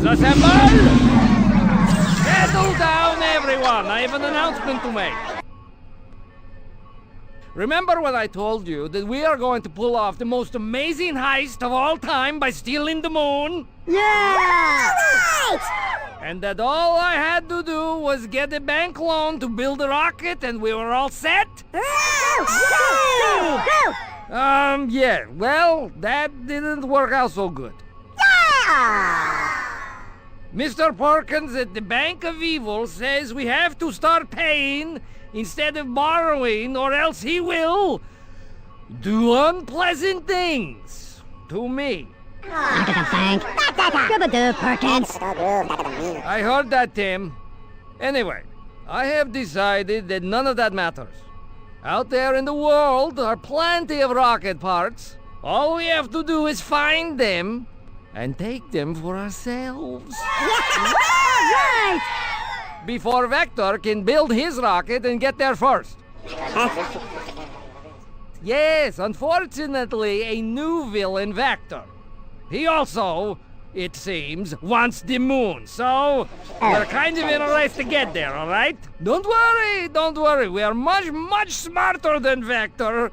Assemble! Settle down, everyone. I have an announcement to make. Remember what I told you, that we are going to pull off the most amazing heist of all time by stealing the moon? Yeah! Right! And that all I had to do was get a bank loan to build a rocket and we were all set? Yeah, well, that didn't work out so good. Yeah! Mr. Perkins at the Bank of Evil says we have to start paying instead of borrowing, or else he will do unpleasant things to me. Thank. Perkins. I heard that, Tim. Anyway, I have decided that none of that matters. Out there in the world are plenty of rocket parts. All we have to do is find them and take them for ourselves. Right! Before Vector can build his rocket and get there first. Yes, unfortunately, a new villain, Vector. He also, it seems, wants the moon, so we're kind of in a race to get there, all right? Don't worry, we are much, much smarter than Vector.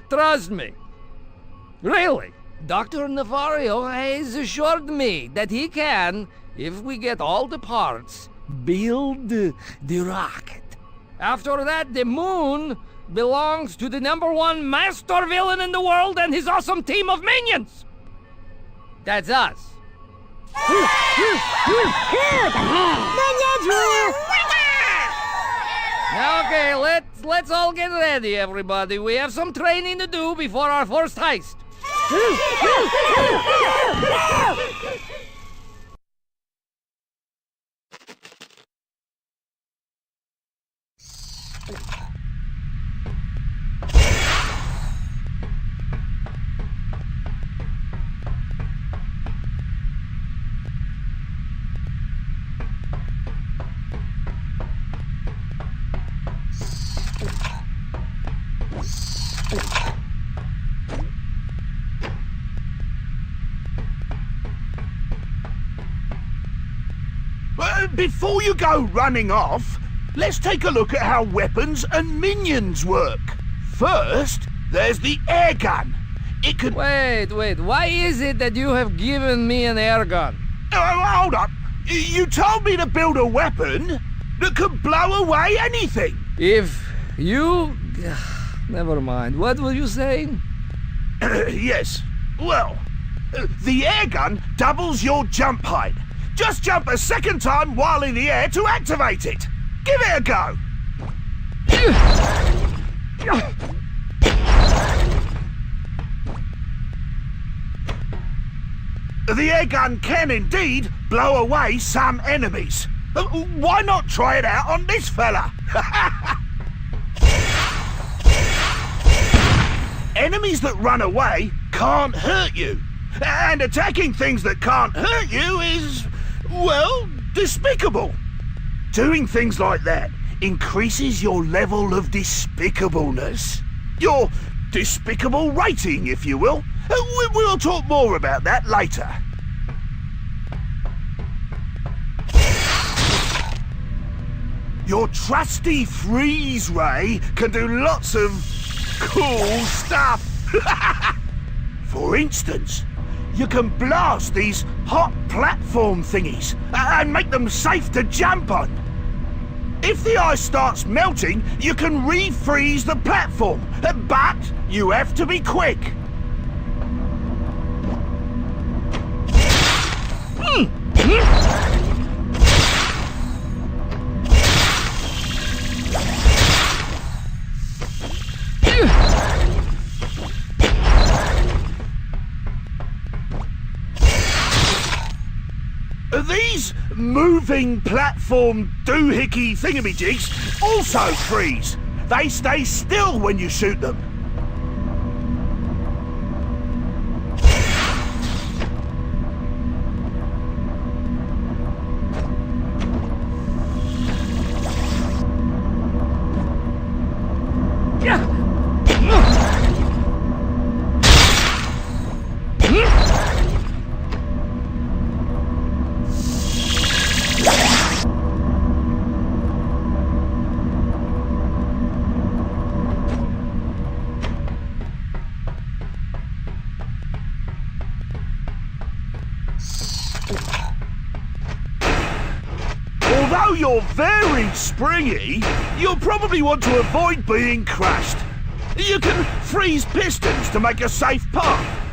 Trust me. Really, Dr. Navario has assured me that he can, if we get all the parts, build the rocket. After that, the moon belongs to the #1 master villain in the world and his awesome team of minions. That's us. Now, okay, let's all get ready, everybody. We have some training to do before our first heist. Before you go running off, let's take a look at how weapons and minions work. First, there's the air gun. It can... Wait, why is it that you have given me an air gun? Oh, hold up. You told me to build a weapon that can blow away anything. If you... Never mind. What were you saying? Yes. Well, the air gun doubles your jump height. Just jump a second time while in the air to activate it. Give it a go. The air gun can indeed blow away some enemies. Why not try it out on this fella? Enemies that run away can't hurt you. And attacking things that can't hurt you is, well, despicable. Doing things like that increases your level of despicableness. Your despicable rating, if you will. We'll talk more about that later. Your trusty freeze ray can do lots of cool stuff. For instance, you can blast these hot platform thingies and make them safe to jump on. If the ice starts melting, you can refreeze the platform, but you have to be quick. These moving platform doohickey thingamajigs also freeze. They stay still when you shoot them. you're very springy, you'll probably want to avoid being crushed. You can freeze pistons to make a safe path.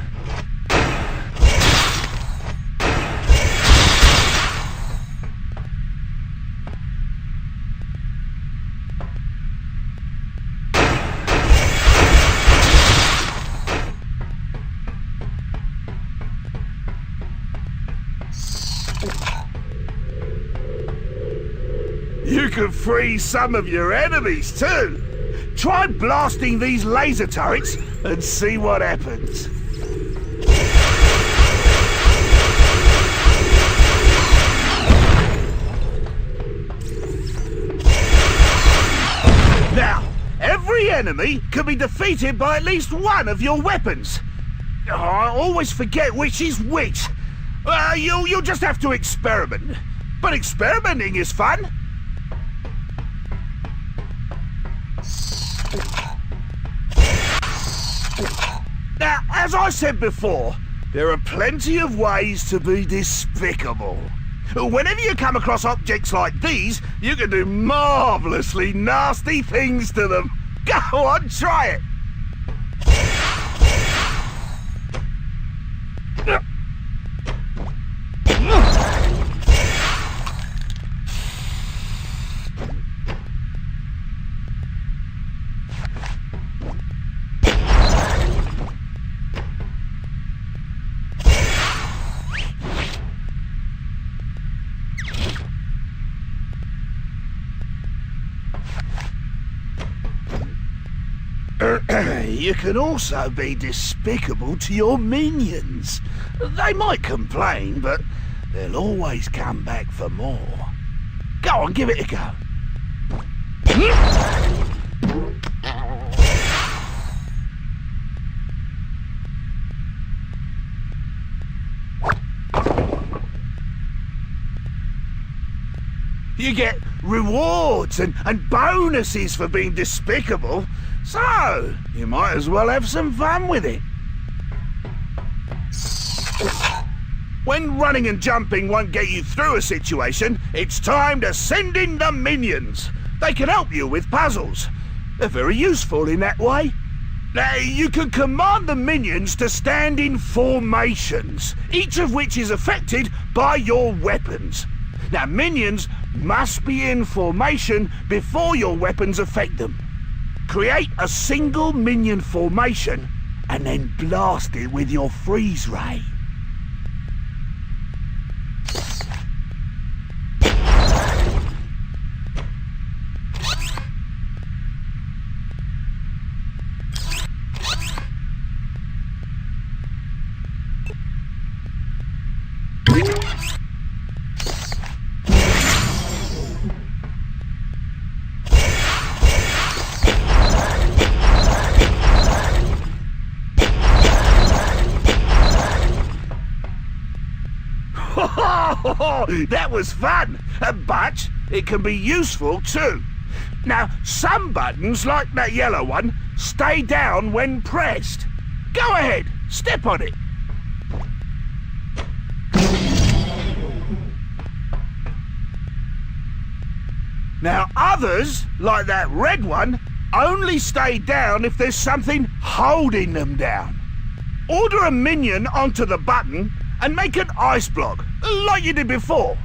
You can freeze some of your enemies too. Try blasting these laser turrets and see what happens. Now, every enemy can be defeated by at least one of your weapons. Oh, I always forget which is which. You'll just have to experiment. But experimenting is fun. Now, as I said before, there are plenty of ways to be despicable. Whenever you come across objects like these, you can do marvellously nasty things to them. Go on, try it. You can also be despicable to your minions. They might complain, but they'll always come back for more. Go on, give it a go. You get rewards and bonuses for being despicable, so you might as well have some fun with it. When running and jumping won't get you through a situation, it's time to send in the minions. They can help you with puzzles. They're very useful in that way. Now, you can command the minions to stand in formations, each of which is affected by your weapons. Now, minions must be in formation before your weapons affect them. Create a single minion formation and then blast it with your freeze ray. That was fun, but it can be useful too. Now, some buttons, like that yellow one, stay down when pressed. Go ahead, step on it. Now, others, like that red one, only stay down if there's something holding them down. Order a minion onto the button and make an ice block, like you did before.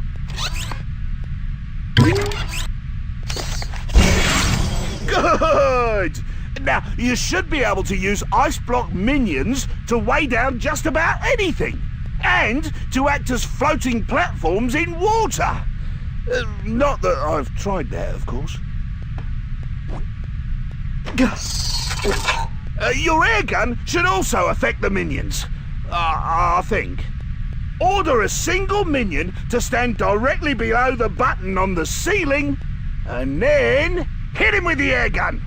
Good! Now, you should be able to use ice block minions to weigh down just about anything, and to act as floating platforms in water. Not that I've tried that, of course. Your air gun should also affect the minions, I think. Order a single minion to stand directly below the button on the ceiling, and then hit him with the air gun.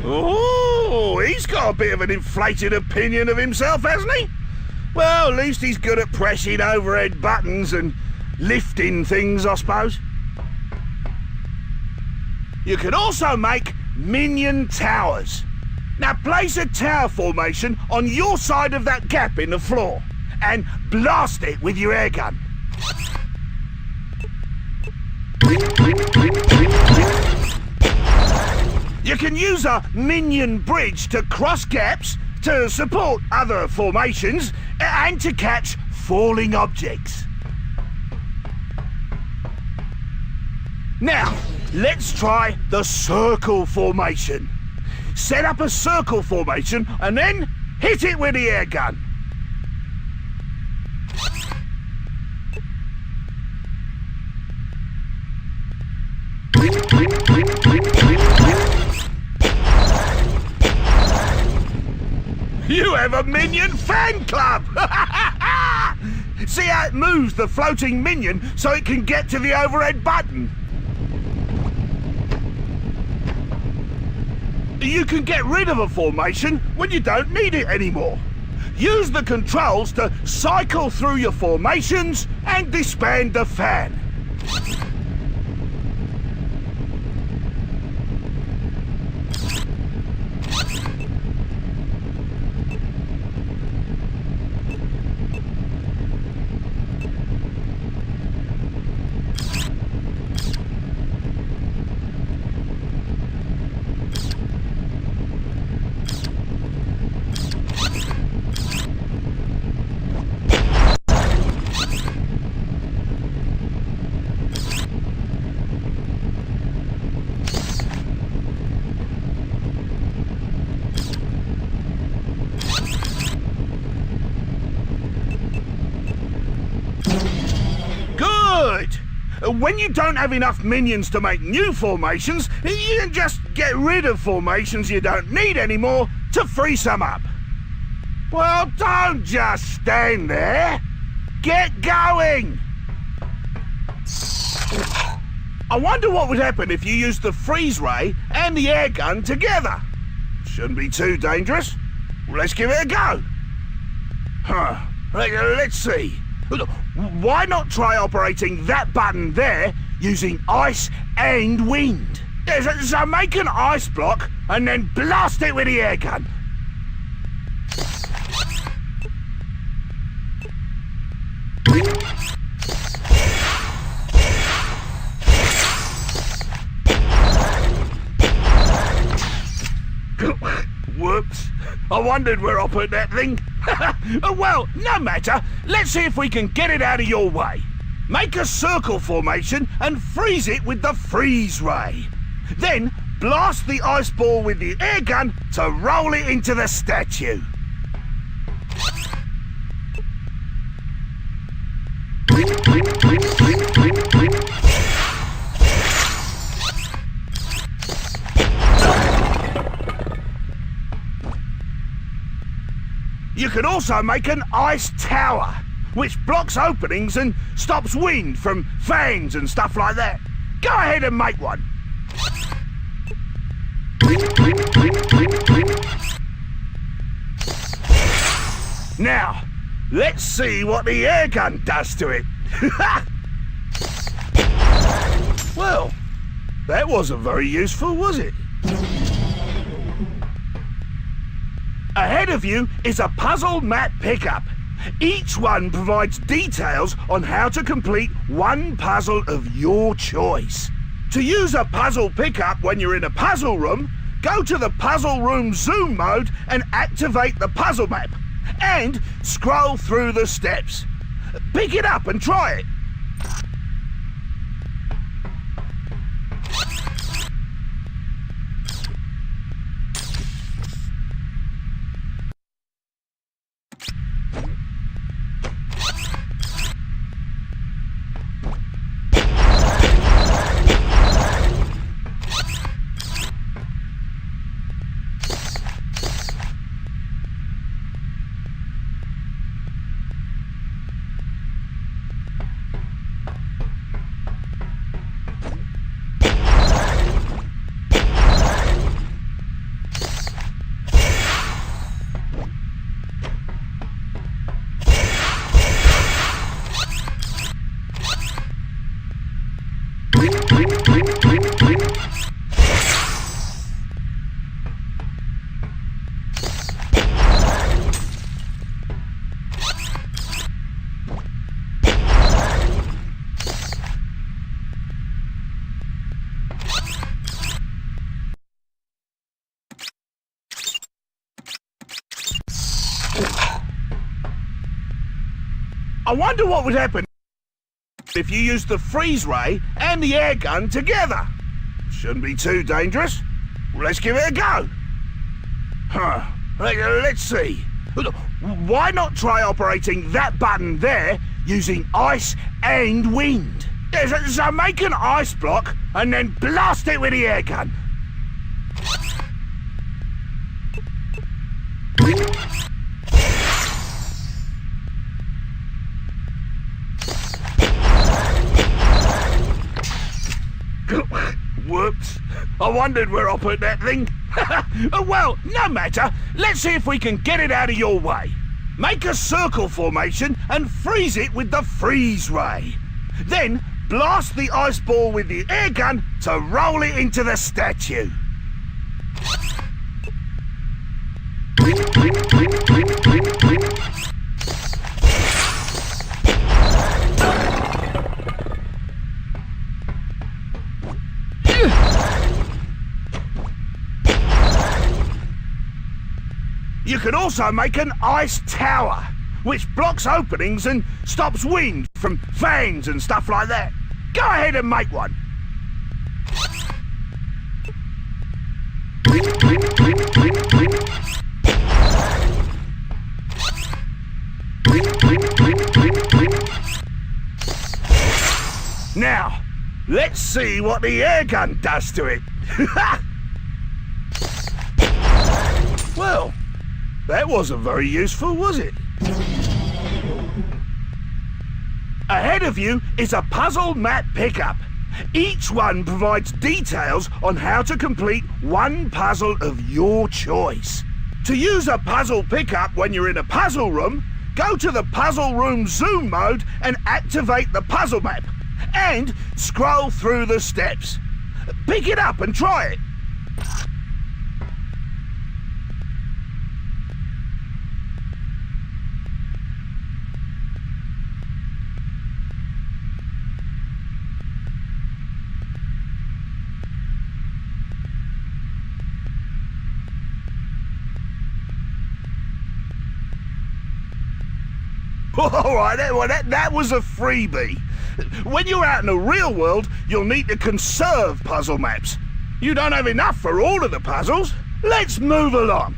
Oh, he's got a bit of an inflated opinion of himself, hasn't he? Well, at least he's good at pressing overhead buttons and lifting things, I suppose. You can also make minion towers. Now place a tower formation on your side of that gap in the floor and blast it with your air gun. You can use a minion bridge to cross gaps, to support other formations, and to catch falling objects. Now, let's try the circle formation. Set up a circle formation and then hit it with the air gun. You have a minion fan club! See how it moves the floating minion so it can get to the overhead button? You can get rid of a formation when you don't need it anymore. Use the controls to cycle through your formations and disband the fan. When you don't have enough minions to make new formations, you can just get rid of formations you don't need anymore to free some up. Well, don't just stand there. Get going! I wonder what would happen if you used the freeze ray and the air gun together. Shouldn't be too dangerous. Let's give it a go. Let's see. Why not try operating that button there using ice and wind? So make an ice block and then blast it with the air gun. Whoops. I wondered where I put that thing. Well, no matter. Let's see if we can get it out of your way. Make a circle formation and freeze it with the freeze ray. Then blast the ice ball with the air gun to roll it into the statue. You can also make an ice tower, which blocks openings and stops wind from fans and stuff like that. Go ahead and make one. Now, let's see what the air gun does to it. Well, that wasn't very useful, was it? Ahead of you is a puzzle map pickup. Each one provides details on how to complete one puzzle of your choice. To use a puzzle pickup when you're in a puzzle room, go to the puzzle room zoom mode and activate the puzzle map. And scroll through the steps. Pick it up and try it. I wonder what would happen if you used the freeze ray and the air gun together. Shouldn't be too dangerous. Well, let's give it a go. Let's see. Why not try operating that button there using ice and wind? So make an ice block and then blast it with the air gun. Whoops. I wondered where I put that thing. Well, no matter. Let's see if we can get it out of your way. Make a circle formation and freeze it with the freeze ray. Then blast the ice ball with the air gun to roll it into the statue. You can also make an ice tower, which blocks openings and stops wind from fans and stuff like that. Go ahead and make one. Now, let's see what the air gun does to it. Well, that wasn't very useful, was it? Ahead of you is a puzzle map pickup. Each one provides details on how to complete one puzzle of your choice. To use a puzzle pickup when you're in a puzzle room, go to the puzzle room zoom mode and activate the puzzle map. And scroll through the steps. Pick it up and try it. All right, that was a freebie. When you're out in the real world, you'll need to conserve puzzle maps. You don't have enough for all of the puzzles. Let's move along.